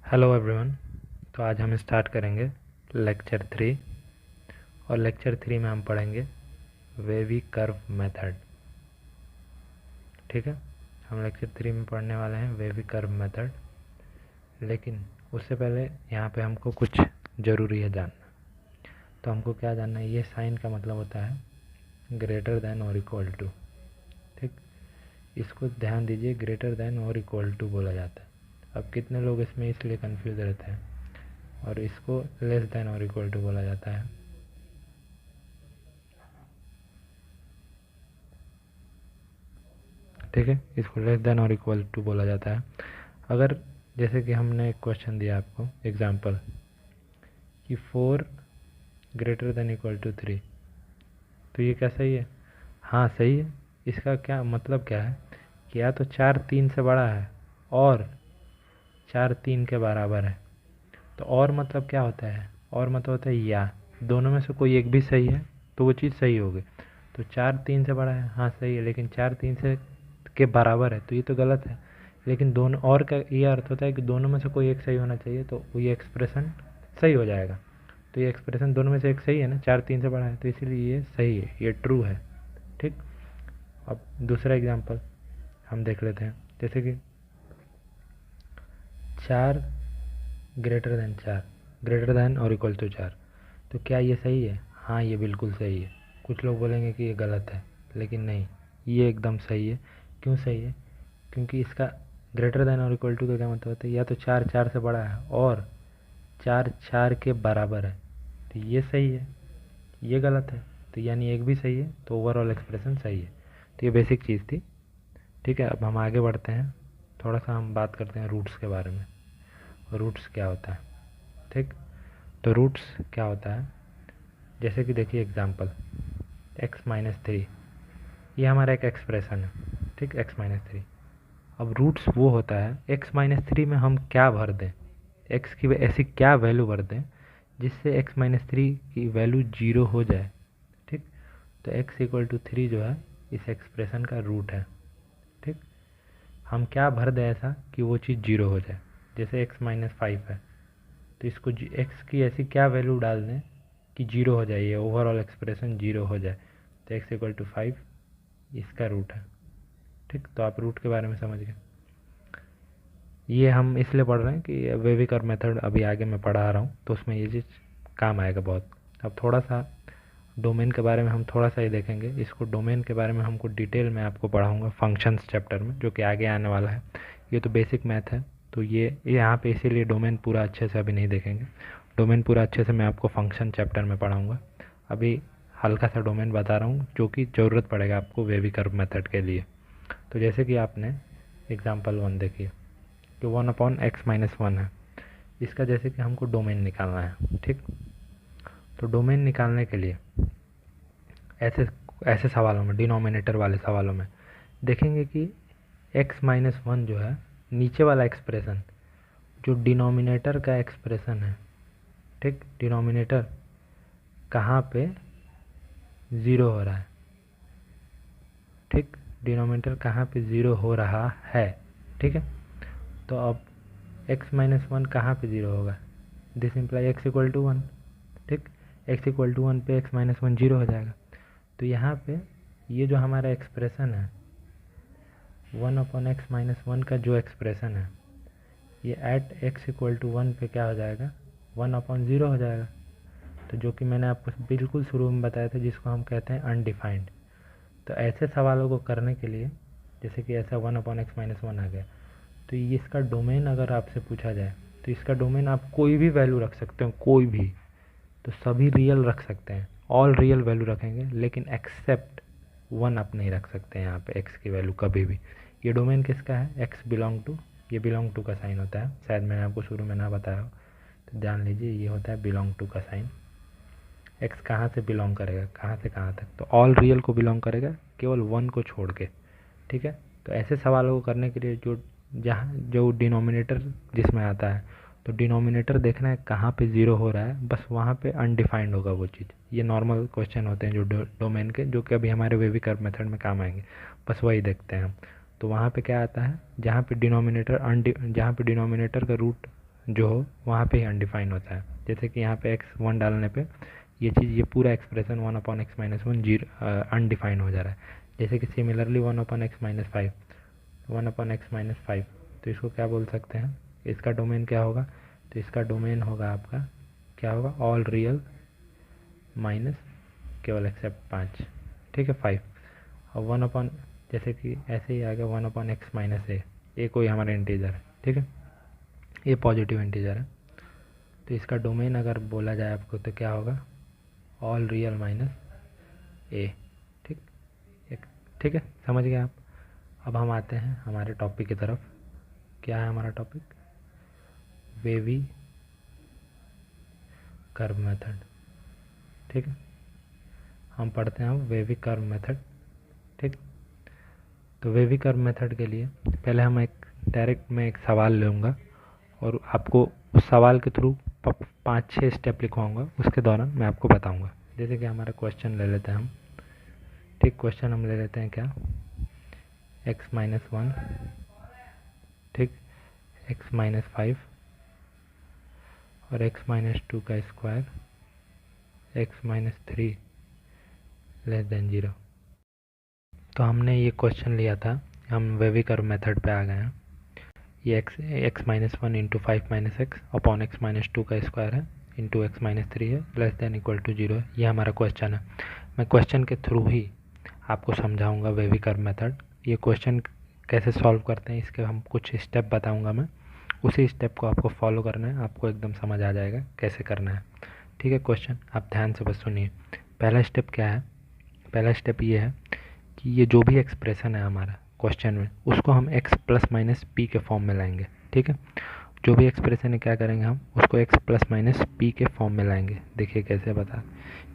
Hello everyone. तो आज हम स्टार्ट करेंगे लेक्चर 3 और लेक्चर 3 में हम पढ़ेंगे वेवी कर्व मेथड। ठीक है, हम लेक्चर 3 में पढ़ने वाले हैं वेवी कर्व मेथड, लेकिन उससे पहले यहाँ पे हमको कुछ ज़रूरी है जानना। तो हमको क्या जानना है, ये साइन का मतलब होता है ग्रेटर देन और इक्वल टू। ठीक, इसको ध्यान दीजिए, ग्रेटर देन और इक्वल टू बोला जाता है। अब कितने लोग इसमें इसलिए कंफ्यूज रहते हैं, और इसको लेस देन और इक्वल टू बोला जाता है। ठीक है, इसको लेस देन और इक्वल टू बोला जाता है। अगर जैसे कि हमने एक क्वेश्चन दिया आपको एग्जांपल कि 4 ग्रेटर देन इक्वल टू 3, तो ये क्या सही है? हाँ सही है। इसका क्या मतलब क्या है कि या तो 4 3 से बड़ा है और 4 3 के बराबर है। तो और मतलब क्या होता है? और मतलब होता है या दोनों में से कोई एक भी सही है तो वो चीज़ सही होगी। तो 4 3 से बड़ा है, हाँ सही है, लेकिन 4 3 से के बराबर है तो ये तो गलत है। लेकिन दोनों और का ये अर्थ होता है कि दोनों में से कोई एक सही होना चाहिए, तो ये एक्सप्रेशन सही हो जाएगा। तो ये एक्सप्रेशन दोनों में से एक सही है ना, 4 3 से बड़ा है, तो इसीलिए ये सही है, ये ट्रू है। ठीक, अब दूसरा एग्जांपल हम देख लेते हैं। जैसे कि 4 ग्रेटर देन और इक्वल टू 4, तो क्या ये सही है? हाँ ये बिल्कुल सही है। कुछ लोग बोलेंगे कि ये गलत है, लेकिन नहीं, ये एकदम सही है। क्यों सही है? क्योंकि इसका ग्रेटर देन और इक्वल टू का क्या मतलब होता है, या तो 4 4 से बड़ा है और 4 4 के बराबर है, तो ये सही है। ये गलत है, तो यानी एक भी सही है, तो ओवरऑल एक्सप्रेशन सही है। तो ये बेसिक चीज़ थी। ठीक है, अब हम आगे बढ़ते हैं, थोड़ा सा हम बात करते हैं रूट्स के बारे में। रूट्स क्या होता है? ठीक, तो रूट्स क्या होता है, जैसे कि देखिए एग्जांपल x-3, ये हमारा एक एक्सप्रेशन है। ठीक, x-3। अब रूट्स वो होता है x-3 में हम क्या भर दें, x की ऐसी क्या वैल्यू भर दें जिससे x-3 की वैल्यू 0 हो जाए। ठीक, तो x इक्वल टू 3 जो है इस एक्सप्रेशन का रूट है। ठीक, हम क्या भर दें ऐसा कि वो चीज़ 0 हो जाए। जैसे x-5 है, तो इसको x की ऐसी क्या वैल्यू डाल दें कि 0 हो जाए, ये ओवरऑल एक्सप्रेशन 0 हो जाए। तो x इक्वल टू 5 इसका रूट है। ठीक, तो आप रूट के बारे में समझ गए। ये हम इसलिए पढ़ रहे हैं कि वेवी कर्व मेथड अभी आगे मैं पढ़ा रहा हूँ, तो उसमें ये चीज़ काम आएगा बहुत। अब थोड़ा सा डोमेन के बारे में हम थोड़ा सा ही देखेंगे। इसको डोमेन के बारे में हमको डिटेल में आपको पढ़ाऊँगा फंक्शंस चैप्टर में, जो कि आगे आने वाला है। ये तो बेसिक मैथ है, तो ये यहाँ पे इसीलिए डोमेन पूरा अच्छे से अभी नहीं देखेंगे। डोमेन पूरा अच्छे से मैं आपको फंक्शन चैप्टर में पढ़ाऊँगा। अभी हल्का सा डोमेन बता रहा हूँ जो कि ज़रूरत पड़ेगा आपको वेवी कर्व मेथड के लिए। तो जैसे कि आपने एग्जाम्पल 1 देखिए कि 1/x-1 है। इसका जैसे कि हमको डोमेन निकालना है। ठीक, तो डोमेन निकालने के लिए ऐसे ऐसे सवालों में, डिनोमिनेटर वाले सवालों में देखेंगे कि x-1 जो है, नीचे वाला एक्सप्रेशन जो डिनोमिनेटर का एक्सप्रेशन है, ठीक, डिनोमिनेटर कहाँ पे 0 हो रहा है। ठीक, डिनोमिनेटर कहाँ पे 0 हो रहा है। ठीक है, तो अब x-1 कहाँ पे 0 होगा? This imply x equal to 1। ठीक, x इक्वल टू 1 पे x-1 0 हो जाएगा। तो यहाँ पे ये जो हमारा एक्सप्रेशन है 1/x-1 का जो एक्सप्रेशन है, ये एट x इक्वल टू 1 पे क्या हो जाएगा, 1/0 हो जाएगा। तो जो कि मैंने आपको बिल्कुल शुरू में बताया था, जिसको हम कहते हैं अनडिफाइंड। तो ऐसे सवालों को करने के लिए, जैसे कि ऐसा 1/x-1 आ गया, तो ये इसका डोमेन अगर आपसे पूछा जाए तो इसका डोमेन आप कोई भी वैल्यू रख सकते हो, कोई भी। तो सभी रियल रख सकते हैं, ऑल रियल वैल्यू रखेंगे, लेकिन एक्सेप्ट 1 आप नहीं रख सकते हैं यहाँ पे x की वैल्यू कभी भी। ये डोमेन किसका है? x बिलोंग टू, ये बिलोंग टू का साइन होता है, शायद मैंने आपको शुरू में ना बताया हो, तो ध्यान लीजिए, ये होता है बिलोंग टू का साइन। x कहाँ से बिलोंग करेगा, कहाँ से कहाँ तक? तो ऑल रियल को बिलोंग करेगा, केवल 1 को छोड़ के। ठीक है, तो ऐसे सवालों को करने के लिए जो डिनोमिनेटर जिसमें आता है, तो डिनोमिनेटर देखना है कहाँ पे 0 हो रहा है, बस वहाँ पे अनडिफाइंड होगा वो चीज़। ये नॉर्मल क्वेश्चन होते हैं जो डोमेन के, जो कि अभी हमारे वेवी कर्व मेथड में काम आएंगे, बस वही देखते हैं हम। तो वहाँ पे क्या आता है, जहाँ पे डिनोमिनेटर का रूट जो हो वहाँ पे ही अनडिफाइन होता है। जैसे कि यहाँ पे x1 डालने पे ये चीज़, ये पूरा एक्सप्रेशन 1/x-1 जीरो अनडिफाइंड हो जा रहा है। जैसे कि सिमिलरली 1/x-5, 1/x-5, तो इसको क्या बोल सकते हैं, इसका डोमेन क्या होगा, तो इसका डोमेन होगा आपका क्या होगा, ऑल रियल माइनस केवल एक्सेप्ट 5, ठीक है 5। और 1 जैसे कि ऐसे ही आ गया 1/x-a, ए कोई हमारा इंटीजर है, ठीक है, ये पॉजिटिव इंटीजर है, तो इसका डोमेन अगर बोला जाए आपको तो क्या होगा, ऑल रियल माइनस ए, ठीक, ठीक है, समझ गए आप। अब हम आते हैं हमारे टॉपिक की तरफ। क्या है हमारा टॉपिक, वेवी कर्व मेथड, ठीक है, हम पढ़ते हैं वेवी कर्व मेथड, ठीक। तो वेवी कर्व मेथड के लिए पहले हम एक सवाल लूँगा और आपको उस सवाल के थ्रू 5-6 स्टेप लिखवाऊंगा, उसके दौरान मैं आपको बताऊंगा। जैसे कि हमारा क्वेश्चन ले लेते हैं हम, ठीक, क्वेश्चन हम ले लेते हैं क्या, x-1, ठीक, x-5 और x-2 का स्क्वायर, x-3 लेस देन 0। तो हमने ये क्वेश्चन लिया था, हम वेवी कर्व मेथड पे आ गए हैं। ये x-1 into 5 - x upon x-2 का स्क्वायर है इंटू x-3 है लेस देन इक्वल टू 0 है, ये हमारा क्वेश्चन है। मैं क्वेश्चन के थ्रू ही आपको समझाऊंगा वेवी कर्व मेथड। ये क्वेश्चन कैसे सॉल्व करते हैं इसके हम कुछ स्टेप बताऊंगा मैं, उसी स्टेप को आपको फॉलो करना है, आपको एकदम समझ आ जाएगा कैसे करना है, ठीक है। क्वेश्चन आप ध्यान से बस सुनिए। पहला स्टेप क्या है, पहला स्टेप ये है कि ये जो भी एक्सप्रेशन है हमारा क्वेश्चन में, उसको हम x प्लस माइनस पी के फॉर्म में लाएंगे, ठीक है। जो भी एक्सप्रेशन है क्या करेंगे हम उसको x प्लस माइनस पी के फॉर्म में लाएंगे। देखिए कैसे बता,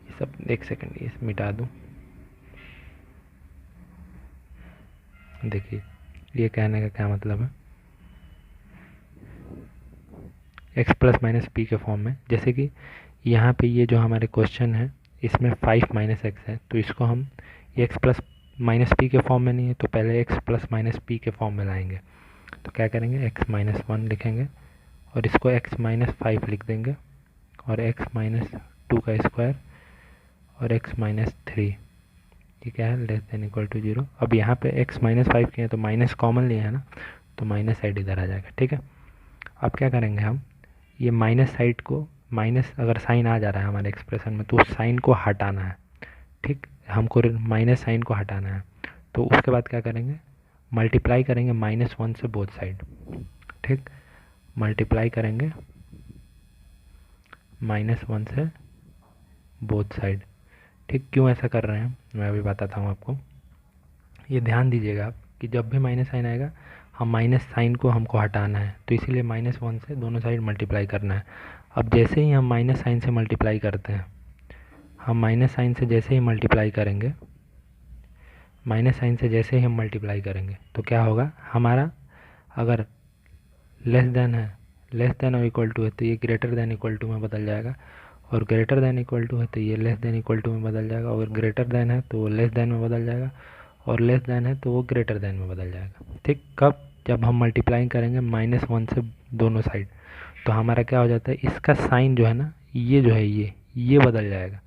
ये सब एक सेकंड ये मिटा दूँ। देखिए ये कहने का क्या मतलब है, x प्लस माइनस पी के फॉर्म में, जैसे कि यहाँ पे ये जो हमारे क्वेश्चन है इसमें 5 - x है, तो इसको हम x प्लस माइनस पी के फॉर्म में नहीं है तो पहले x प्लस माइनस पी के फॉर्म में लाएंगे। तो क्या करेंगे x-1 लिखेंगे और इसको x-5 लिख देंगे और x-2 का स्क्वायर और x-3, ये क्या है लेस देन इक्वल टू 0। अब यहाँ पे x-5 किए तो माइनस कॉमन लिए है ना, तो माइनस साइड इधर आ जाएगा, ठीक है। अब क्या करेंगे हम, ये माइनस साइड को, माइनस अगर साइन आ जा रहा है हमारे एक्सप्रेशन में तो उस साइन को हटाना है, ठीक, हमको माइनस साइन को हटाना है। तो उसके बाद क्या करेंगे, मल्टीप्लाई करेंगे -1 से बोथ साइड, ठीक, मल्टीप्लाई करेंगे -1 से बोथ साइड, ठीक। क्यों ऐसा कर रहे हैं मैं अभी बताता हूँ आपको। ये ध्यान दीजिएगा आप कि जब भी माइनस साइन आएगा हम माइनस साइन को हमको हटाना है, तो इसीलिए -1 से दोनों साइड मल्टीप्लाई करना है। अब जैसे ही हम माइनस साइन से मल्टीप्लाई करते हैं, हम माइनस साइन से जैसे ही मल्टीप्लाई करेंगे, माइनस साइन से जैसे ही हम मल्टीप्लाई करेंगे तो क्या होगा हमारा, अगर लेस देन है, लेस देन और इक्वल टू है तो ये ग्रेटर देन इक्वल टू में बदल जाएगा, और ग्रेटर देन इक्वल टू है तो ये लेस देन इक्वल टू में बदल जाएगा, और ग्रेटर देन है तो वो लेस देन में बदल जाएगा, और लेस देन है तो वो ग्रेटर देन में बदल जाएगा, ठीक। कब, जब हम मल्टीप्लाई करेंगे -1 से दोनों साइड, तो हमारा क्या हो जाता है, इसका साइन जो है ना, ये जो है ये बदल जाएगा,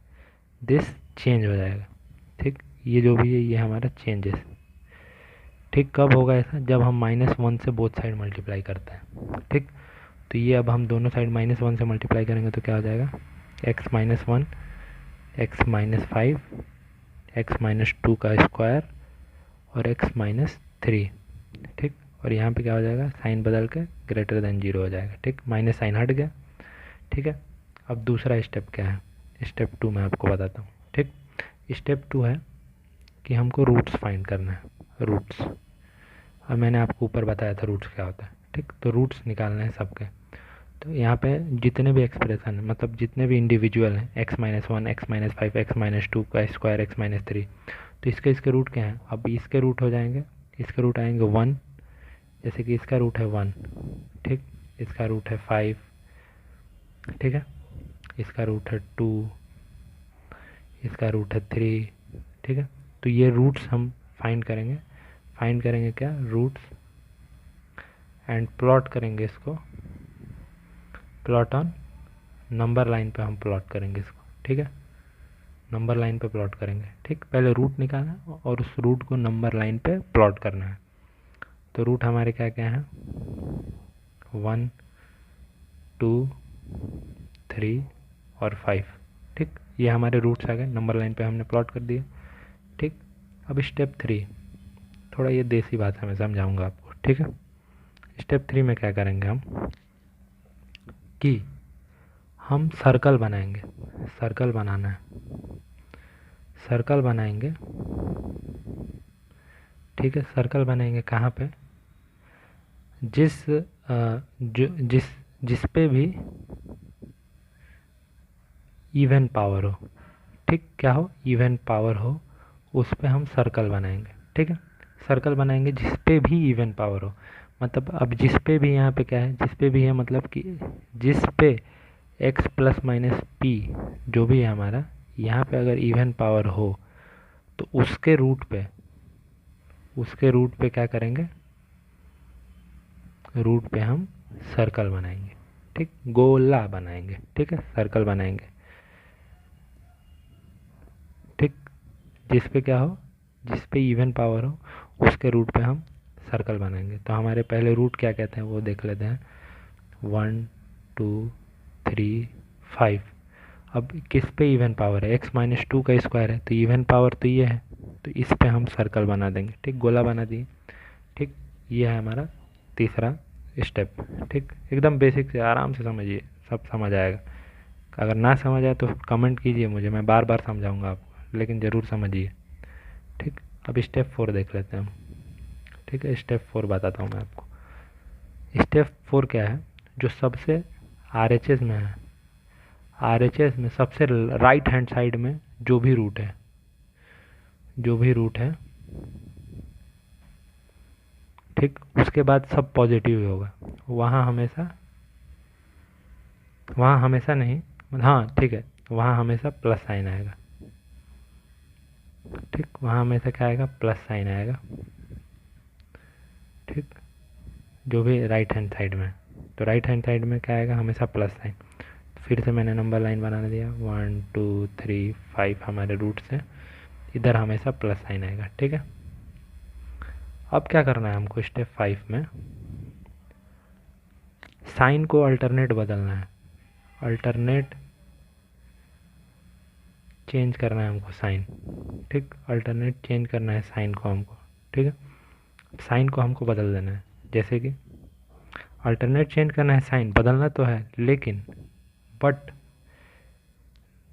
दिस चेंज हो जाएगा, ठीक। ये जो भी है ये हमारा चेंजेस, ठीक। कब होगा ऐसा, जब हम -1 से बोथ साइड मल्टीप्लाई करते हैं, ठीक। तो ये अब हम दोनों साइड -1 से मल्टीप्लाई करेंगे तो क्या हो जाएगा, x-1, x-5, x-2 का स्क्वायर और x-3, ठीक। और यहाँ पे क्या हो जाएगा, साइन बदल के ग्रेटर देन 0 हो जाएगा, ठीक, माइनस साइन हट गया, ठीक है। अब दूसरा स्टेप क्या है, स्टेप 2 मैं आपको बताता हूँ, ठीक। स्टेप 2 है कि हमको रूट्स फाइंड करना है, रूट्स। अब मैंने आपको ऊपर बताया था रूट्स क्या होता है, ठीक। तो रूट्स निकालने हैं सबके। तो यहाँ पे जितने भी एक्सप्रेशन है, मतलब जितने भी इंडिविजुअल हैं, x-1, x-5, x-2 का स्क्वायर, x-3, तो इसके रूट क्या हैं, अब इसके रूट हो जाएंगे, इसके रूट आएंगे 1, जैसे कि इसका रूट है 1, ठीक, इसका रूट है 5, ठीक है, इसका रूट है 2, इसका रूट है 3, ठीक है। तो ये रूट्स हम फाइंड करेंगे क्या, रूट्स, एंड प्लॉट करेंगे इसको प्लॉट ऑन नंबर लाइन पे हम प्लॉट करेंगे इसको, ठीक है, नंबर लाइन पे प्लॉट करेंगे। ठीक, पहले रूट निकालना है और उस रूट को नंबर लाइन पे प्लॉट करना है। तो रूट हमारे क्या क्या हैं, 1 2 3 और 5। ठीक, ये हमारे रूट्स आ गए, नंबर लाइन पे हमने प्लॉट कर दिया। ठीक, अब स्टेप 3, थोड़ा ये देसी भाषा में समझाऊंगा आपको, ठीक है। स्टेप 3 में क्या करेंगे हम कि हम सर्कल बनाएंगे, सर्कल बनाना है, सर्कल बनाएंगे, ठीक है। सर्कल बनाएंगे कहाँ पे, जिस पे भी इवन पावर हो, ठीक, क्या हो, इवन पावर हो, उस पे हम सर्कल बनाएंगे, ठीक है। सर्कल बनाएंगे जिस पे भी इवन पावर हो, मतलब अब जिस पे भी यहाँ पे क्या है, जिस पे भी है मतलब कि जिस पे x प्लस माइनस पी जो भी है हमारा, यहाँ पे अगर इवन पावर हो तो उसके रूट पे क्या करेंगे, रूट पे हम सर्कल बनाएंगे, ठीक, गोला बनाएंगे, ठीक है, सर्कल बनाएंगे, ठीक। जिस पे क्या हो, जिस पे इवन पावर हो उसके रूट पे हम सर्कल बनाएंगे। तो हमारे पहले रूट क्या कहते हैं वो देख लेते हैं, 1 2 3 5। अब किस पे इवन पावर है, x माइनस 2 का स्क्वायर है, तो इवन पावर तो ये है, तो इस पे हम सर्कल बना देंगे, ठीक, गोला बना दिए। ठीक, ये है हमारा तीसरा स्टेप, ठीक, एकदम बेसिक से, आराम से समझिए, सब समझ आएगा। अगर ना समझ आए तो कमेंट कीजिए मुझे, मैं बार बार समझाऊंगा आपको, लेकिन ज़रूर समझिए, ठीक। अब स्टेप 4 देख लेते हैं हम, ठीक है। स्टेप 4 बताता हूँ मैं आपको। स्टेप 4 क्या है, जो सबसे RHS में है, RHS में सबसे राइट हैंड साइड में जो भी रूट है, जो भी रूट है, ठीक, उसके बाद सब पॉजिटिव ही होगा, वहाँ हमेशा नहीं, हाँ ठीक है, वहाँ हमेशा प्लस साइन आएगा, ठीक, वहाँ हमेशा क्या आएगा, प्लस साइन आएगा, ठीक, जो भी राइट हैंड साइड में, तो राइट हैंड साइड में क्या आएगा, हमेशा प्लस साइन। फिर से मैंने नंबर लाइन बना दिया, 1 2 3 5 हमारे रूट्स हैं, इधर हमेशा प्लस साइन आएगा, ठीक है। अब क्या करना है हमको, स्टेप 5 में साइन को अल्टरनेट बदलना है, अल्टरनेट चेंज करना है हमको साइन, ठीक, अल्टरनेट चेंज करना है साइन को हमको, ठीक है। साइन को हमको बदल देना है, जैसे कि अल्टरनेट चेंज करना है, साइन बदलना तो है, लेकिन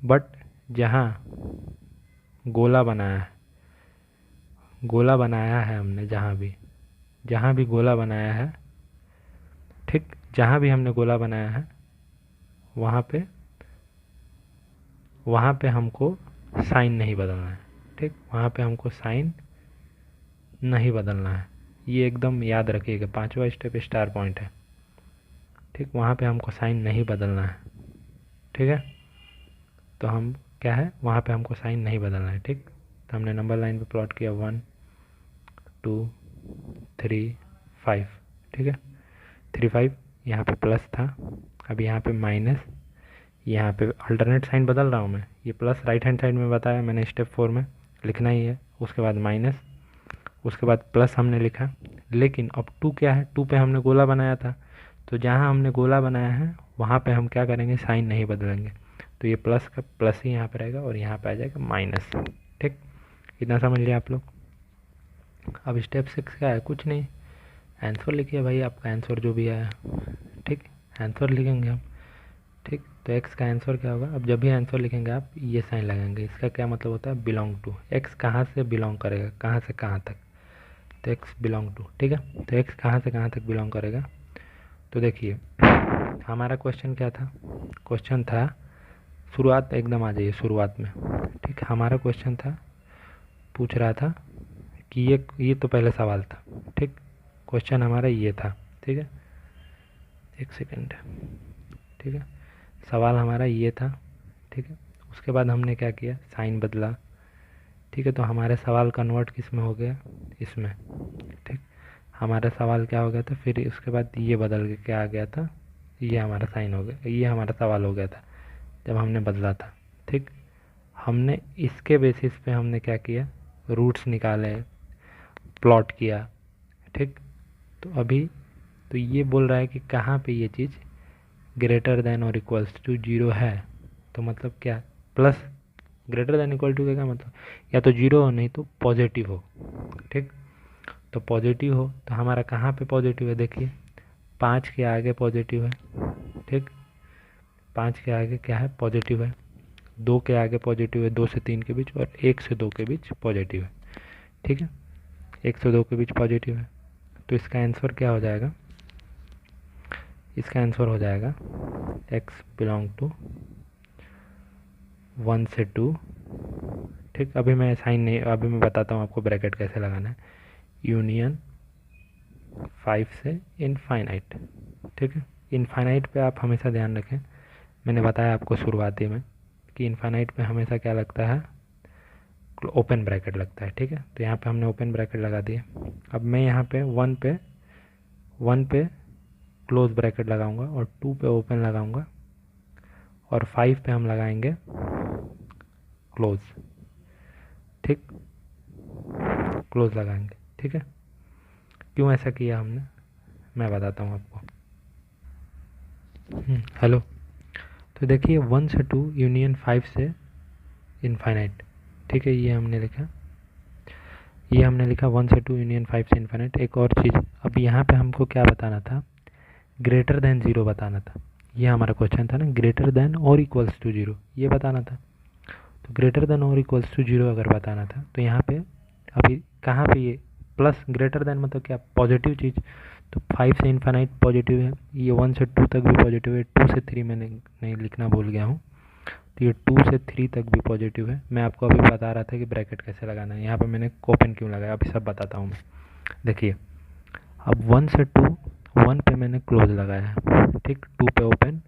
बट जहाँ गोला बनाया है, गोला बनाया है हमने, जहाँ भी गोला बनाया है, ठीक, जहाँ भी हमने गोला बनाया है वहाँ पे हमको साइन नहीं बदलना है, ठीक, वहाँ पे हमको साइन नहीं बदलना है, ये एकदम याद रखिएगा, 5वां स्टेप स्टार पॉइंट है, ठीक, वहाँ पे हमको साइन नहीं बदलना है, ठीक है। तो हम क्या है, वहाँ पे हमको साइन नहीं बदलना है, ठीक। तो हमने नंबर लाइन पे प्लॉट किया 1 2 3 5, ठीक है, 3 5, यहाँ पे प्लस था, अब यहाँ पे माइनस, यहाँ पे अल्टरनेट साइन बदल रहा हूँ मैं, ये प्लस राइट हैंड साइड में बताया मैंने, स्टेप 4 में लिखना ही है, उसके बाद माइनस, उसके बाद प्लस हमने लिखा। लेकिन अब 2 क्या है, 2 पे हमने गोला बनाया था, तो जहाँ हमने गोला बनाया है वहाँ पे हम क्या करेंगे, साइन नहीं बदलेंगे, तो ये प्लस का प्लस ही यहाँ पे रहेगा और यहाँ पे आ जाएगा माइनस, ठीक, इतना समझ लिया आप लोग। अब स्टेप 6 क्या है, कुछ नहीं, आंसर लिखिए भाई, आपका आंसर जो भी आया, ठीक, आंसर लिखेंगे हम, ठीक। तो x का आंसर क्या होगा, अब जब भी आंसर लिखेंगे आप ये साइन लगाएंगे, इसका क्या मतलब होता है, बिलोंग टू, x कहाँ से बिलोंग करेगा, कहाँ से कहाँ तक, तो x बिलोंग टू, ठीक है। तो x कहाँ से कहाँ तक बिलोंग करेगा, तो देखिए हमारा क्वेश्चन क्या था, क्वेश्चन था, शुरुआत एकदम आ जाइए शुरुआत में, ठीक, हमारा क्वेश्चन था, पूछ रहा था कि ये तो पहले सवाल था, ठीक, क्वेश्चन हमारा ये था, ठीक है, एक सेकेंड, ठीक है, सवाल हमारा ये था, ठीक है। उसके बाद हमने क्या किया, साइन बदला, ठीक है, तो हमारे सवाल कन्वर्ट किस में हो गया, इसमें, ठीक, हमारा सवाल क्या हो गया था, फिर उसके बाद ये बदल के क्या आ गया था, ये हमारा साइन हो गया, ये हमारा सवाल हो गया था जब हमने बदला था। ठीक, हमने इसके बेसिस पे हमने क्या किया, रूट्स निकाले, प्लॉट किया। ठीक, तो अभी तो ये बोल रहा है कि कहाँ पे ये चीज़ ग्रेटर देन और इक्वल्स टू जीरो है। तो मतलब क्या, plus greater than equal to का क्या मतलब, या तो जीरो हो नहीं तो पॉजिटिव हो। ठीक, तो पॉजिटिव हो तो हमारा कहाँ पे पॉजिटिव है, देखिए 5 के आगे पॉजिटिव है। ठीक, 5 के आगे क्या है, पॉजिटिव है। 2 के आगे पॉजिटिव है, 2 से 3 के बीच, और 1 से 2 के बीच पॉजिटिव है। ठीक है, 1 से 2 के बीच पॉजिटिव है। तो इसका आंसर क्या हो जाएगा, इसका आंसर हो जाएगा x बिलोंग टू 1 से 2। ठीक, अभी मैं साइन नहीं, अभी मैं बताता हूँ आपको ब्रैकेट कैसे लगाना है, यूनियन 5 से इनफाइनाइट। ठीक है, इनफाइनाइट पे आप हमेशा ध्यान रखें, मैंने बताया आपको शुरुआती में कि इनफाइनाइट पे हमेशा क्या लगता है, ओपन ब्रैकेट लगता है। ठीक है, तो यहाँ पे हमने ओपन ब्रैकेट लगा दिया। अब मैं यहाँ पे 1 पे क्लोज ब्रैकेट लगाऊंगा और 2 पे ओपन लगाऊंगा, और 5 पे हम लगाएंगे क्लोज। ठीक, क्लोज लगाएंगे। ठीक है, क्यों ऐसा किया हमने, मैं बताता हूँ आपको। हेलो, तो देखिए 1 से 2 यूनियन 5 से इनफाइनाइट। ठीक है, ये हमने लिखा 1 से 2 यूनियन 5 से इनफाइनाइट। एक और चीज़, अब यहाँ पे हमको क्या बताना था, ग्रेटर देन ज़ीरो बताना था। ये हमारा क्वेश्चन था ना, ग्रेटर देन और इक्वल्स टू ज़ीरो, ये बताना था। तो ग्रेटर देन और इक्वल्स टू ज़ीरो अगर बताना था तो यहाँ पे अभी कहाँ पे, ये प्लस ग्रेटर देन मतलब क्या, पॉजिटिव चीज़। तो 5 से इनफाइनाइट पॉजिटिव है, ये 1 से 2 तक भी पॉजिटिव है, 2 से 3 मैंने नहीं लिखना भूल गया हूँ, तो ये 2 से 3 तक भी पॉजिटिव है। मैं आपको अभी बता रहा था कि ब्रैकेट कैसे लगाना है, यहाँ पे मैंने ओपन क्यों लगाया, अभी सब बताता हूँ मैं। देखिए अब 1 से 2, 1 पे मैंने क्लोज लगाया है। ठीक, 2 पे ओपन,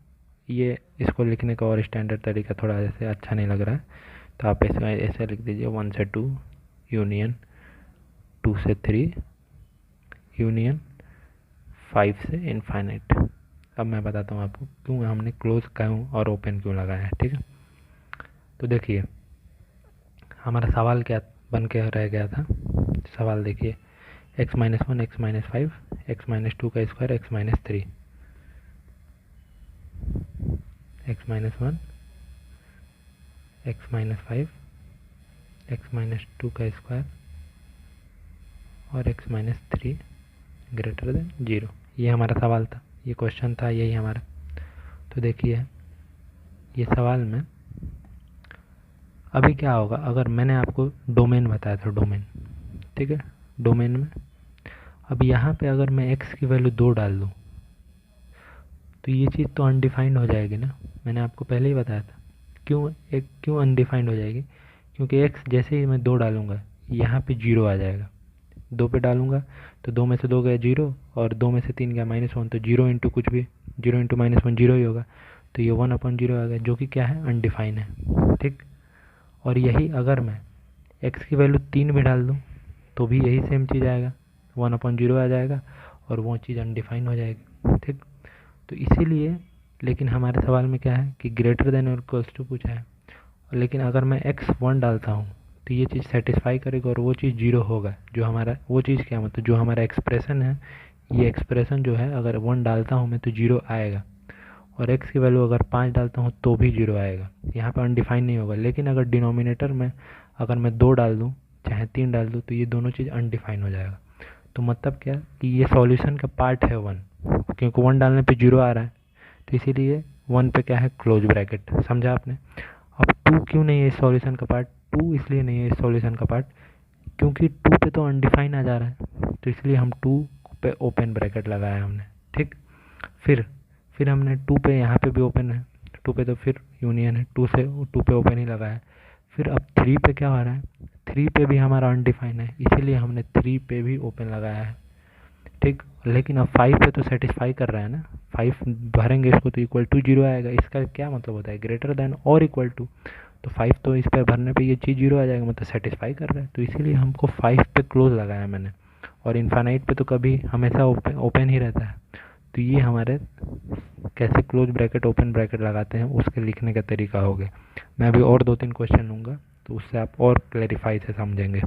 ये इसको लिखने का और स्टैंडर्ड तरीका थोड़ा ऐसे अच्छा नहीं लग रहा है, तो आप ऐसे लिख दीजिए 1 से 2 यूनियन 2 से 3 यूनियन 5 से इनफाइनाइट। अब मैं बताता हूँ आपको क्यों हमने क्लोज क्यों और ओपन क्यों लगाया है। ठीक है, तो देखिए हमारा सवाल क्या बन के रह गया था, सवाल देखिए x-1 x-5 x-2 का square x-3, x-1 x-5 x-2 का स्क्वायर और x-3 ग्रेटर देन जीरो। ये हमारा सवाल था, ये क्वेश्चन था यही हमारा। तो देखिए ये सवाल में अभी क्या होगा, अगर मैंने आपको डोमेन बताया था, डोमेन, ठीक है, डोमेन में अब यहाँ पे अगर मैं x की वैल्यू 2 डाल दूँ तो ये चीज़ तो अनडिफाइंड हो जाएगी ना, मैंने आपको पहले ही बताया था। क्यों अनडिफाइंड हो जाएगी, क्योंकि x जैसे ही मैं 2 डालूंगा यहाँ पे 0 आ जाएगा। 2 पे डालूंगा तो 2 में से 2 गया 0, और 2 में से 3 गया -1, तो 0 इंटू कुछ भी, 0 इंटू -1 0 ही होगा, तो ये 1/0 आ गया, जो कि क्या है, अनडिफाइन है। ठीक, और यही अगर मैं x की वैल्यू 3 भी डाल दूँ तो भी यही सेम चीज़ आएगा, 1/0 आ जाएगा और वो चीज़ अनडिफाइन हो जाएगी। ठीक, तो इसीलिए, लेकिन हमारे सवाल में क्या है कि ग्रेटर देन और इक्वल्स टू पूछा है, लेकिन अगर मैं x1 डालता हूँ तो ये चीज़ सेटिस्फाई करेगा और वो चीज़ 0 होगा, जो हमारा वो चीज़ क्या मतलब जो हमारा एक्सप्रेशन है, ये एक्सप्रेशन जो है अगर 1 डालता हूँ मैं तो 0 आएगा, और x की वैल्यू अगर 5 डालता हूँ तो भी 0 आएगा, यहाँ पर अनडिफाइन नहीं होगा। लेकिन अगर डिनोमिनेटर में अगर मैं 2 डाल दूँ चाहे 3 डाल दूँ तो ये दोनों चीज़ अनडिफाइन हो जाएगा। तो मतलब क्या कि ये सॉल्यूशन का पार्ट है 1, क्योंकि 1 डालने पे 0 आ रहा है, तो इसीलिए 1 पे क्या है, क्लोज ब्रैकेट। समझा आपने। अब 2 क्यों नहीं है इस सॉल्यूशन का पार्ट, 2 इसलिए नहीं है इस सॉल्यूशन का पार्ट क्योंकि 2 पे तो अनडिफाइन आ जा रहा है, तो इसलिए हम 2 पे ओपन ब्रैकेट लगाया हमने। ठीक, फिर हमने 2 पे यहाँ पे भी ओपन है, 2 पे तो फिर यूनियन है, 2 पे ओपन ही लगाया। फिर अब 3 पे क्या हो रहा है, 3 पे भी हमारा अनडिफाइन है, इसीलिए हमने 3 पे भी ओपन लगाया है। ठीक, लेकिन अब 5 पे तो सेटिस्फाई कर रहा है ना, 5 भरेंगे इसको तो इक्वल टू 0 आएगा। इसका क्या मतलब होता है, ग्रेटर देन और इक्वल टू, तो 5 तो इस पर भरने पे ये चीज़ 0 आ जाएगा, मतलब सेटिस्फाई कर रहा है, तो इसीलिए हमको 5 पे क्लोज लगाया मैंने। और इनफाइनाइट पे तो कभी हमेशा ओपन ही रहता है, तो ये हमारे कैसे क्लोज ब्रैकेट ओपन ब्रैकेट लगाते हैं उसके लिखने का तरीका हो गया। मैं अभी और 2-3 क्वेश्चन लूँगा तो उससे आप और क्लैरिफाई से समझेंगे।